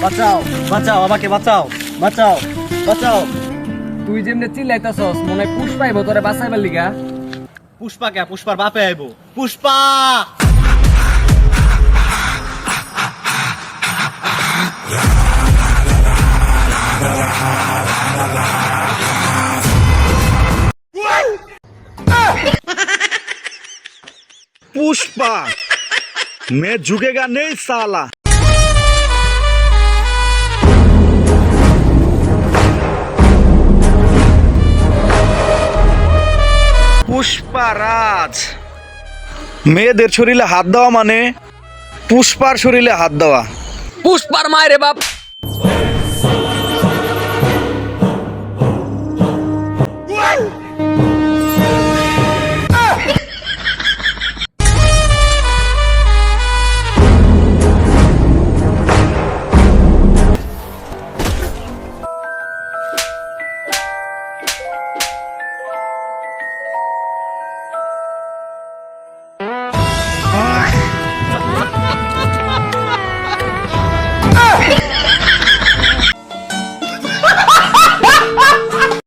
বাঁচাও বাঁচাও, আমাকে বাঁচাও, বাঁচাও বাঁচাও। তুই যেমনে চিল্লাইতাছস মনে হয় পুষ্পাইব তোরে বাঁচাইবার লিগা। পুষ্পা কে? পুষ্পার বাপে আইবো। পুষ্পা! पुष्पा मैं झुकेगा नहीं साला। পুষ্পারাজ মেয়েদের শরীরে হাত দেওয়া মানে পুষ্পার শরীরে হাত দেওয়া। পুষ্পার মায়ের বাপ।